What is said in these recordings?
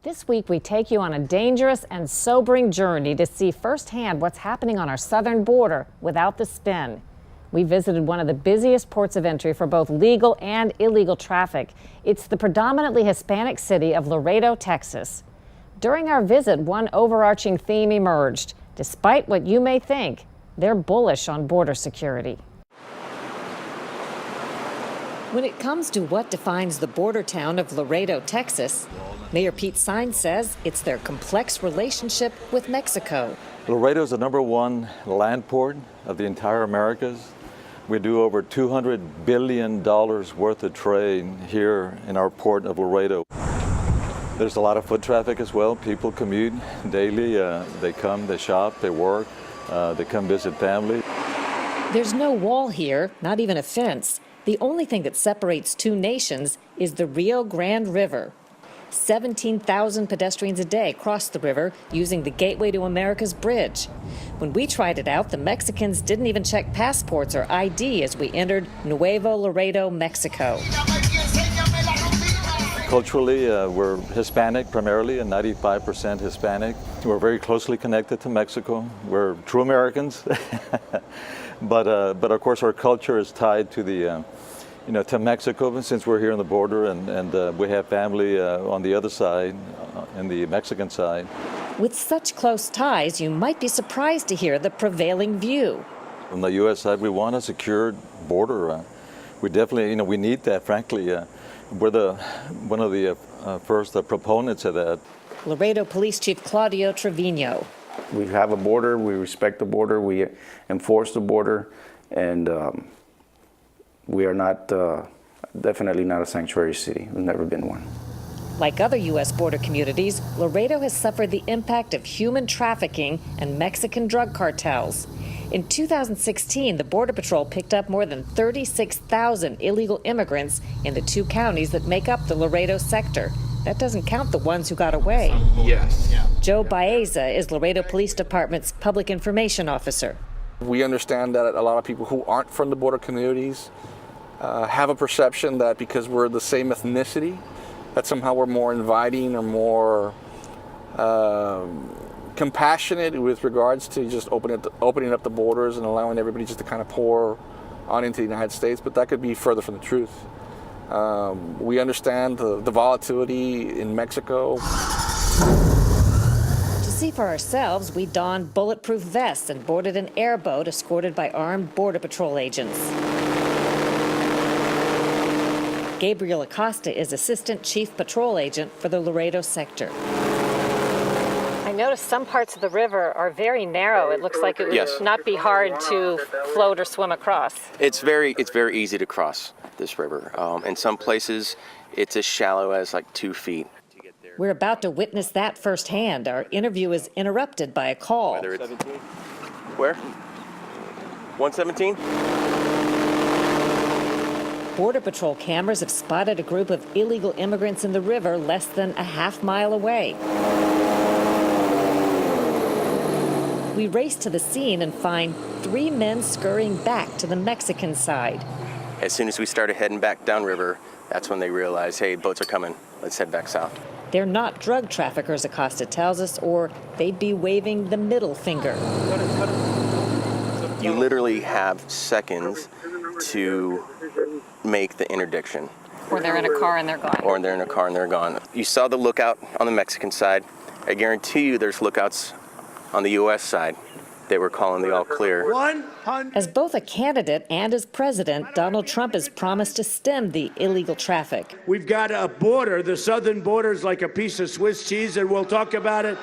This week, we take you on a dangerous and sobering journey to see firsthand what's happening on our southern border without the spin. We visited one of the busiest ports of entry for both legal and illegal traffic. It's the predominantly Hispanic city of Laredo, Texas. During our visit, one overarching theme emerged. Despite what you may think, they're bullish on border security. When it comes to what defines the border town of Laredo, Texas, Mayor Pete Saenz says it's their complex relationship with Mexico. Laredo is the #1 land port of the entire Americas. We do over $200 billion worth of trade here in our port of Laredo. There's a lot of foot traffic as well. People commute daily. They come, they shop, they work, they come visit family. There's no wall here, not even a fence. The only thing that separates two nations is the Rio Grande River. 17,000 pedestrians a day cross the river using the Gateway to America's bridge. When we tried it out, the Mexicans didn't even check passports or ID as we entered Nuevo Laredo, Mexico. Culturally, we're Hispanic primarily, and 95% Hispanic. We're very closely connected to Mexico. We're true Americans, but of course our culture is tied to the to Mexico, since we're here on the border, and we have family on the other side, in the Mexican side. With such close ties, you might be surprised to hear the prevailing view. On the U.S. side, we want a secured border. We definitely, we need that, frankly. We're one of the first proponents of that. Laredo Police Chief Claudio Trevino. We have a border, we respect the border, we enforce the border, and we are not, definitely not a sanctuary city. We've never been one. Like other U.S. border communities, Laredo has suffered the impact of human trafficking and Mexican drug cartels. In 2016, the Border Patrol picked up more than 36,000 illegal immigrants in the two counties that make up the Laredo sector. That doesn't count the ones who got away. Yes. Joe Baeza is Laredo Police Department's public information officer. We understand that a lot of people who aren't from the border communities have a perception that because we're the same ethnicity, that somehow we're more inviting or more compassionate with regards to just opening up the borders and allowing everybody just to kind of pour on into the United States, but that could be further from the truth. We understand the volatility in Mexico. To see for ourselves, we donned bulletproof vests and boarded an airboat escorted by armed Border Patrol agents. Gabriel Acosta is Assistant Chief Patrol Agent for the Laredo sector. I noticed some parts of the river are very narrow. It looks like it would not be hard to float or swim across. It's very easy to cross this river. In some places, it's as shallow as like 2 feet. We're about to witness that firsthand. Our interview is interrupted by a call. Whether it's where? 117? Border Patrol cameras have spotted a group of illegal immigrants in the river less than a half-mile away. We race to the scene and find 3 men scurrying back to the Mexican side. As soon as we started heading back downriver, that's when they realized, hey, boats are coming. Let's head back south. They're not drug traffickers, Acosta tells us, or they'd be waving the middle finger. You literally have seconds to make the interdiction. Or they're in a car and they're gone. Or they're in a car and they're gone. You saw the lookout on the Mexican side. I guarantee you there's lookouts on the U.S. side. They were calling the all clear. As both a candidate and as president, Donald Trump has promised to stem the illegal traffic. We've got a border. The southern border is like a piece of Swiss cheese, and we'll talk about it.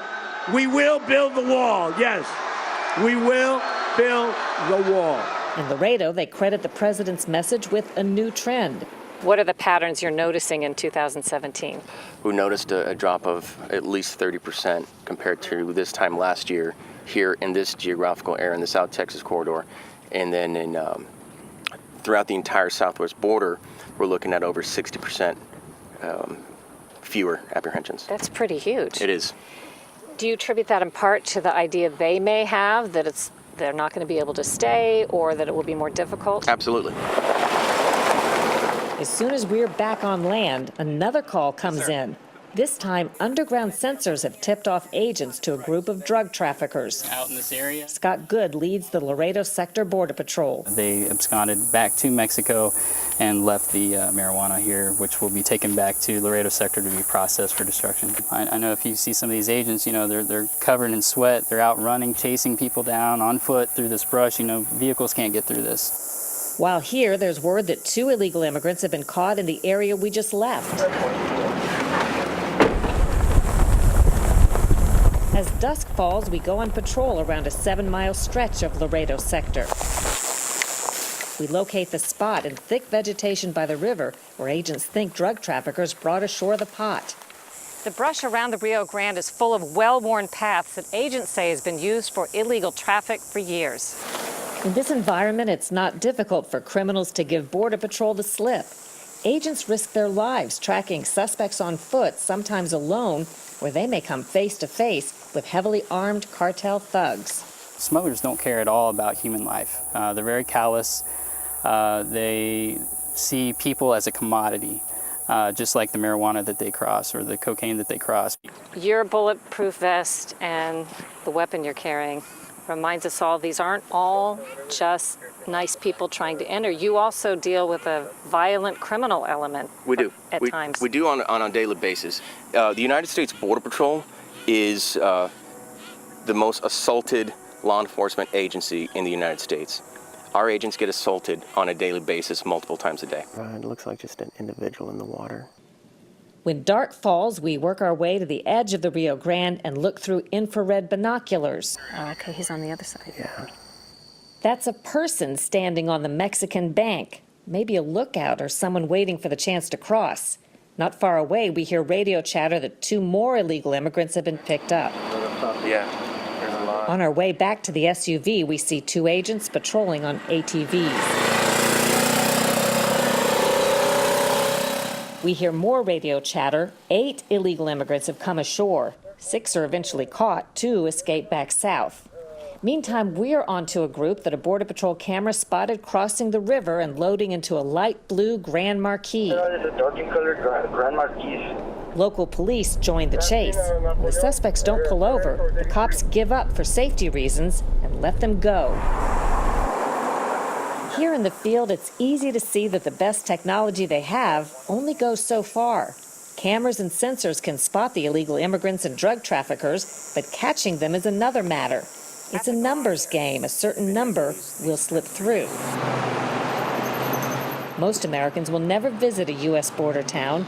We will build the wall. Yes, we will build the wall. In Laredo, they credit the president's message with a new trend. What are the patterns you're noticing in 2017? We noticed a drop of at least 30% compared to this time last year here in this geographical area in the South Texas corridor. And then throughout the entire southwest border, we're looking at over 60% fewer apprehensions. That's pretty huge. It is. Do you attribute that in part to the idea they may have that they're not going to be able to stay, or that it will be more difficult? Absolutely. As soon as we're back on land, another call comes in. This time, underground sensors have tipped off agents to a group of drug traffickers. Out in this area, Scott Good leads the Laredo Sector Border Patrol. they absconded back to Mexico and left the marijuana here, which will be taken back to Laredo Sector to be processed for destruction. I know if you see some of these agents, you know, they're covered in sweat, they're out running, chasing people down on foot through this brush. You know, vehicles can't get through this. While here, there's word that 2 illegal immigrants have been caught in the area we just left. As dusk falls, we go on patrol around a 7-mile stretch of Laredo Sector. We locate the spot in thick vegetation by the river where agents think drug traffickers brought ashore the pot. The brush around the Rio Grande is full of well-worn paths that agents say has been used for illegal traffic for years. In this environment, it's not difficult for criminals to give Border Patrol the slip. Agents risk their lives tracking suspects on foot, sometimes alone, where they may come face to face with heavily armed cartel thugs. Smugglers don't care at all about human life. They're very callous. They see people as a commodity, just like the marijuana that they cross or the cocaine that they cross. Your bulletproof vest and the weapon you're carrying reminds us all these aren't all just nice people trying to enter. You also deal with a violent criminal element. We do. At times. We do on a daily basis. The United States Border Patrol is the most assaulted law enforcement agency in the United States. Our agents get assaulted on a daily basis multiple times a day. It looks like just an individual in the water. When dark falls, we work our way to the edge of the Rio Grande and look through infrared binoculars. Okay, he's on the other side. Yeah. That's a person standing on the Mexican bank, maybe a lookout or someone waiting for the chance to cross. Not far away, we hear radio chatter that 2 more illegal immigrants have been picked up. Yeah, there's a lot. On our way back to the SUV, we see 2 agents patrolling on ATVs. We hear more radio chatter. 8 illegal immigrants have come ashore. 6 are eventually caught. 2 escape back south. Meantime, we're onto a group that a Border Patrol camera spotted crossing the river and loading into a light blue Grand Marquis. It's a dark colored Grand Marquis. Local police joined the chase. When the suspects don't pull over, the cops give up for safety reasons and let them go. Here in the field, it's easy to see that the best technology they have only goes so far. Cameras and sensors can spot the illegal immigrants and drug traffickers, but catching them is another matter. It's a numbers game. A certain number will slip through. Most Americans will never visit a U.S. border town.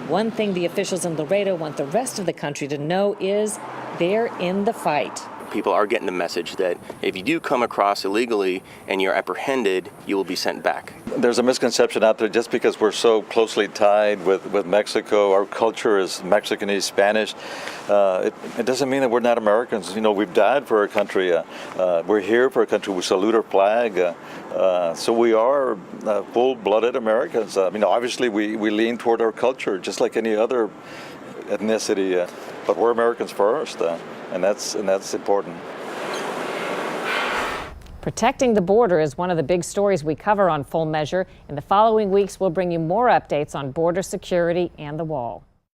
One thing the officials in Laredo want the rest of the country to know is they're in the fight. People are getting the message that if you do come across illegally and you're apprehended, you will be sent back. There's a misconception out there just because we're so closely tied with Mexico, our culture is Mexicanese, Spanish. It doesn't mean that we're not Americans. You know, we've died for our country. We're here for our country. We salute our flag. So we are full-blooded Americans. Obviously we lean toward our culture just like any other ethnicity, but we're Americans first, and that's important. Protecting the border is one of the big stories we cover on Full Measure. In the following weeks, we'll bring you more updates on border security and the wall.